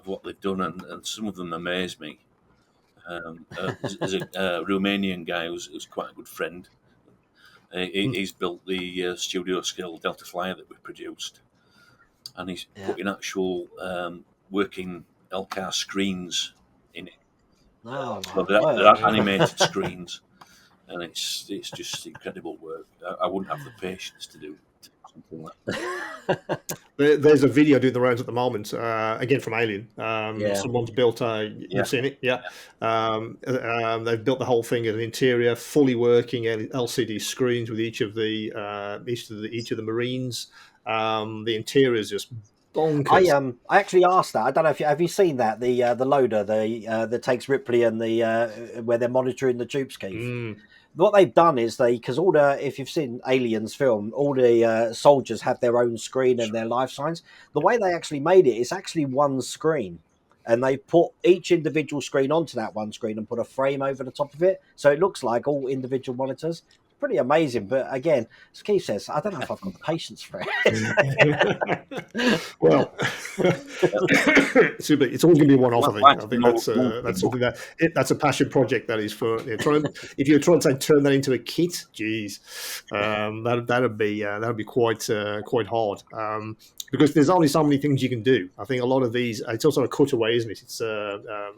what they've done, and some of them amaze me. There's a Romanian guy who's quite a good friend. He's built the studio scale Delta Flyer that we produced, and he's putting actual working LCAR screens in it. Oh, so they're animated screens. And it's just incredible work. I wouldn't have the patience to do something like that. There's a video doing the rounds at the moment, again from Alien. Someone's built you've seen it, yeah. They've built the whole thing as an interior, fully working LCD screens with each of the Marines. The interior is just bonkers. I actually asked that. I don't know if have you seen that, the loader that takes Ripley and where they're monitoring the Jupes, Keith. What they've done is because if you've seen Aliens film, all the soldiers have their own screen and their life signs. The way they actually made it is actually one screen, and they put each individual screen onto that one screen and put a frame over the top of it, so it looks like all individual monitors. Pretty amazing, but again, as Keith says, I don't know if I've got the patience for it. Well, it's always going to be one off. I think that's something that's a passion project. That is for if you're trying to turn that into a kit, geez, that'd be quite hard. Because there's only so many things you can do. I think a lot of these, it's also a cutaway, isn't it? It's I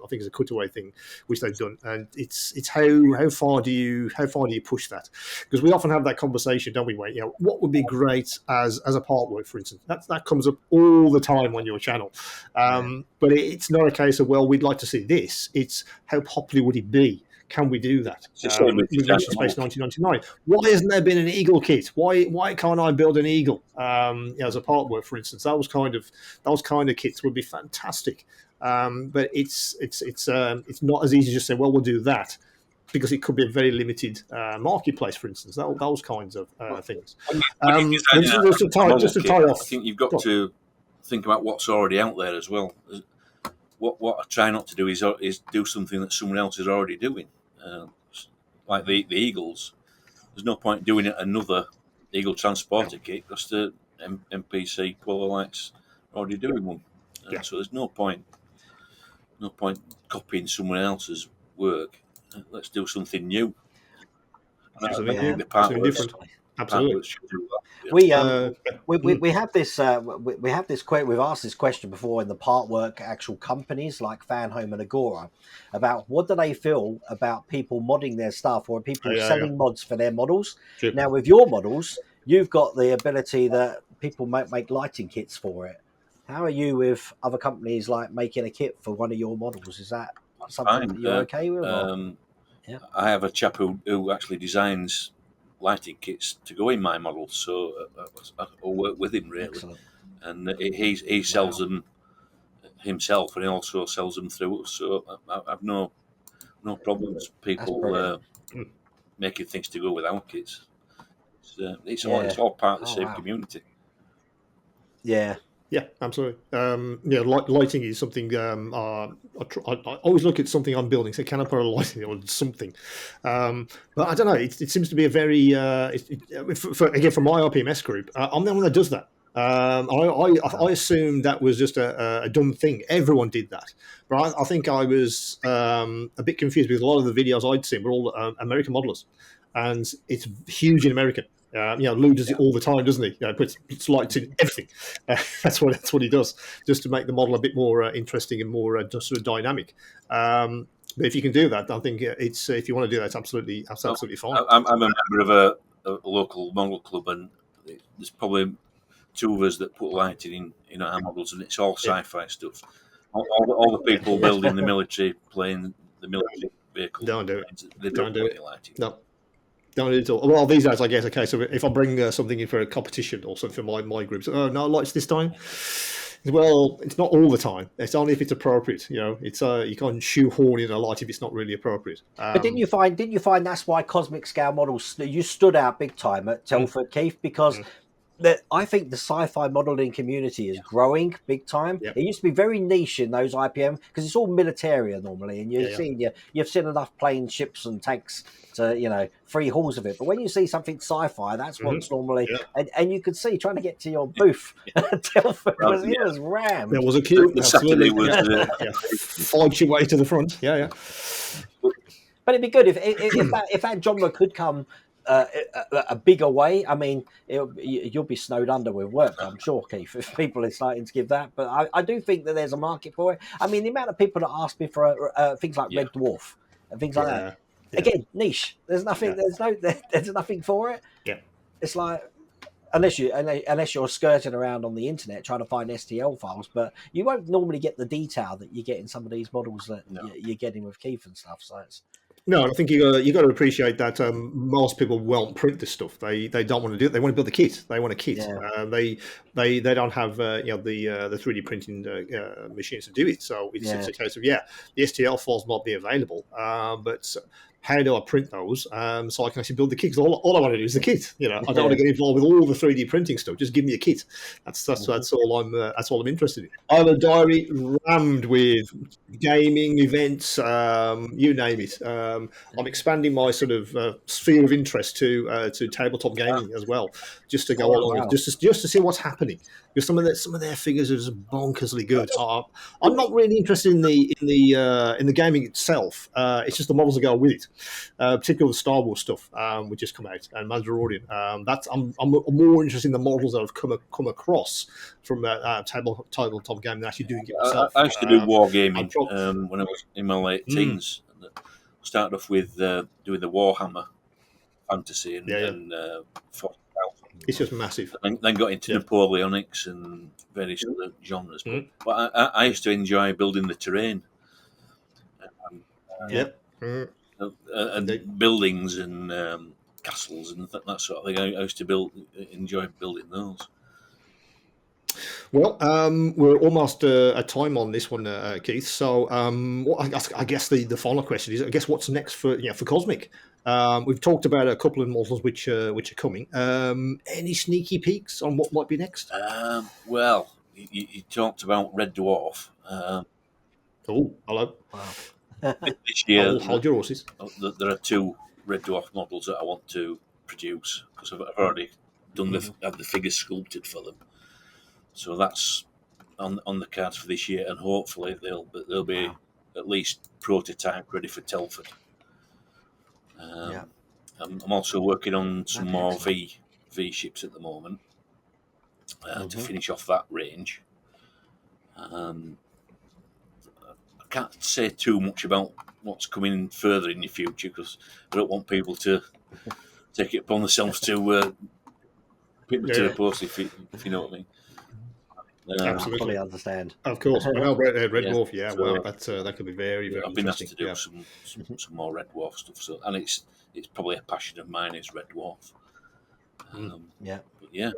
think it's a cutaway thing which they've done, and it's how far do you push that? Because we often have that conversation, don't we? Wait, what would be great as a partwork, for instance? That comes up all the time on your channel, but it's not a case of we'd like to see this. It's how popular would it be? Can we do that? With Mission Space 1999. Why hasn't there been an Eagle kit? Why can't I build an Eagle as a partwork, for instance? Those kind of kits would be fantastic. But it's not as easy to just say, we'll do that, because it could be a very limited marketplace, for instance. Those kinds of things. Just to tie off, I think you've got to think about what's already out there as well. what I try not to do is do something that someone else is already doing. Like the Eagles, there's no point doing another Eagle transporter kit because the MPC Polar Lights are already doing one. So there's no point copying someone else's work. Let's do something new. And I think the partworks should do that. We have this we've asked this question before in the partwork actual companies like Fan Home and Agora about what do they feel about people modding their stuff or people selling mods for their models. Sure. Now with your models, you've got the ability that people might make lighting kits for it. How are you with other companies like making a kit for one of your models? Is that something that you're okay with? I have a chap who actually designs lighting kits to go in my models, so I'll work with him really. Excellent. And he sells them himself, and he also sells them through us. So I have no problems people making things to go with our kits. It's all part of the same community. Yeah, absolutely. Lighting is something. I always look at something I'm building. So can I put a lighting on something? But I don't know. It seems to be a very for my RPMS group. I'm the one that does that. I assumed that was just a dumb thing. Everyone did that, but I think I was a bit confused because a lot of the videos I'd seen were all American modelers, and it's huge in America. Lou does it all the time, doesn't he? Puts lights in everything. That's what he does, just to make the model a bit more interesting and more just sort of dynamic. But if you can do that, I think it's if you want to do that, it's absolutely fine. I'm a member of a local model club, and there's probably two of us that put lighting in our models, and it's all sci-fi stuff. All the people building the military plane, the military vehicles, don't do it. They don't do it. Lighting. No. Don't do it at all. Well, these days, I guess, okay, so if I bring something in for a competition or something for my groups, no lights this time. Well, it's not all the time. It's only if it's appropriate. It's you can't shoehorn in a light if it's not really appropriate. But didn't you find that's why Cozmic Scale Models you stood out big time at Telford, Keith, because I think the sci-fi modeling community is growing big time. It used to be very niche in those IPM because it's all military normally, and you've seen enough planes, ships, and tanks to free halls of it. But when you see something sci-fi, that's what's normally, and you could see trying to get to your booth at Telford it was rammed. There was a queue. Saturday was fight your way to the front. Yeah. But it'd be good if that genre could come a bigger way. I mean, you'll be snowed under with work, I'm sure, Keith, if people are starting to give that. But I do think that there's a market for it. I mean, the amount of people that ask me for things like Red Dwarf and things like that. Yeah. Again, niche. There's nothing. There's nothing for it. Yeah. It's like unless you're skirting around on the internet trying to find STL files, but you won't normally get the detail that you get in some of these models that you're getting with Keith and stuff. So it's. No, I think you got to appreciate that most people won't print this stuff. They don't want to do it. They want to build a kit. They want a kit. Yeah. They don't have the 3D printing machines to do it. So it's a case of the STL files might be available, but how do I print those so I can actually build the kit? Because all I want to do is the kit. I don't want to get involved with all the 3D printing stuff. Just give me a kit. That's all I'm interested in. I have a diary rammed with gaming events, you name it. I'm expanding my sort of sphere of interest to tabletop gaming as well, just to go along, just to see what's happening. Because some of their figures are just bonkersly good. I'm not really interested in the gaming itself. It's just the models that go with it, particularly the Star Wars stuff, which just come out, and Mandalorian. I'm more interested in the models that have come across from tabletop gaming than actually doing it myself. I used to do wargaming when I was in my late teens. Started off with doing the Warhammer fantasy and it's just massive. And then got into Napoleonics and various other genres. But I used to enjoy building the terrain. And buildings and castles and that sort of thing. I used to enjoy building those. Well, we're almost at time on this one, Keith. So, I guess the final question is, I guess, what's next for Cozmic? We've talked about a couple of models which are coming. Any sneaky peeks on what might be next? Well, you talked about Red Dwarf. Oh, hello. Wow. This year, Hold your horses. there are 2 red dwarf models that I want to produce because I've already done had the figures sculpted for them. So that's on the cards for this year, and hopefully they'll be at least prototype ready for Telford. I'm also working on some more V ships at the moment to finish off that range. I can't say too much about what's coming further in the future because I don't want people to take it upon themselves to put me to the post, if you know what I mean. Absolutely, I fully understand. Of course, I know Red Dwarf. Yeah, so, well, that could be very, very. I've been asked interesting. to do some more Red Dwarf stuff. So, and it's probably a passion of mine is Red Dwarf. But yeah.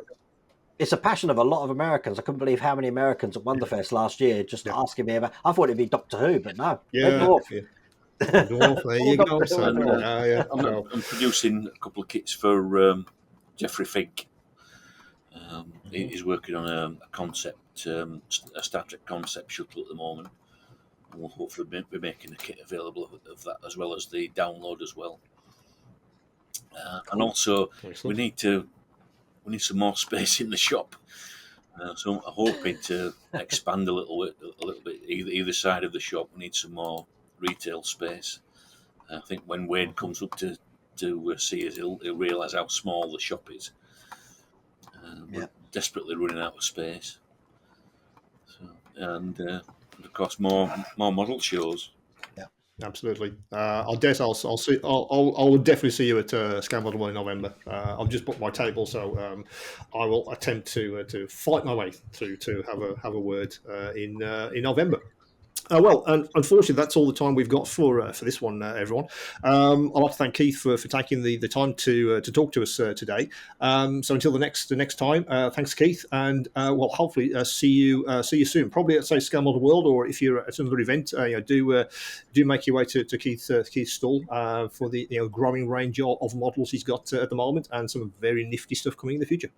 It's a passion of a lot of Americans. I couldn't believe how many Americans at Wonderfest last year just asking me about. I thought it'd be Doctor Who, but no, Red Dwarf. Dwarf, there you go. So, I'm producing a couple of kits for Jeffrey Fink. He's working on a concept, a Star Trek concept shuttle at the moment, and we'll hopefully be making a kit available of that as well as the download as well. And also, we need some more space in the shop. So I'm hoping to expand a little bit either side of the shop. We need some more retail space. I think when Wayne comes up to see us, he'll realise how small the shop is. We're desperately running out of space. So, and of course, more model shows. Absolutely. I'll definitely see you at Scale Model World in November. I've just booked my table, so I will attempt to fight my way through to have a word in November. Well, unfortunately, that's all the time we've got for this one, everyone. I'd like to thank Keith for taking the time to talk to us today. So until the next time, thanks, Keith, and well, hopefully see you soon. Probably at say Scale Model World, or if you're at another event, do make your way to Keith's stall for the growing range of models he's got at the moment, and some very nifty stuff coming in the future.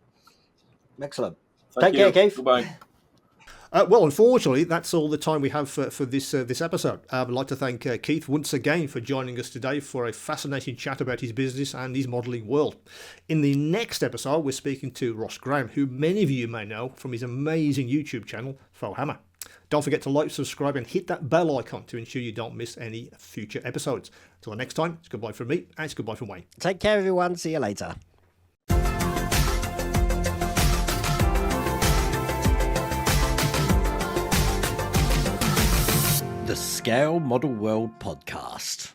Excellent. Take care, Keith. Goodbye. Well, unfortunately, that's all the time we have for this episode. I'd like to thank Keith once again for joining us today for a fascinating chat about his business and his modelling world. In the next episode, we're speaking to Ross Graham, who many of you may know from his amazing YouTube channel, Faux Hammer. Don't forget to like, subscribe, and hit that bell icon to ensure you don't miss any future episodes. Until the next time, it's goodbye from me, and it's goodbye from Wayne. Take care, everyone. See you later. The Scale Model World Podcast.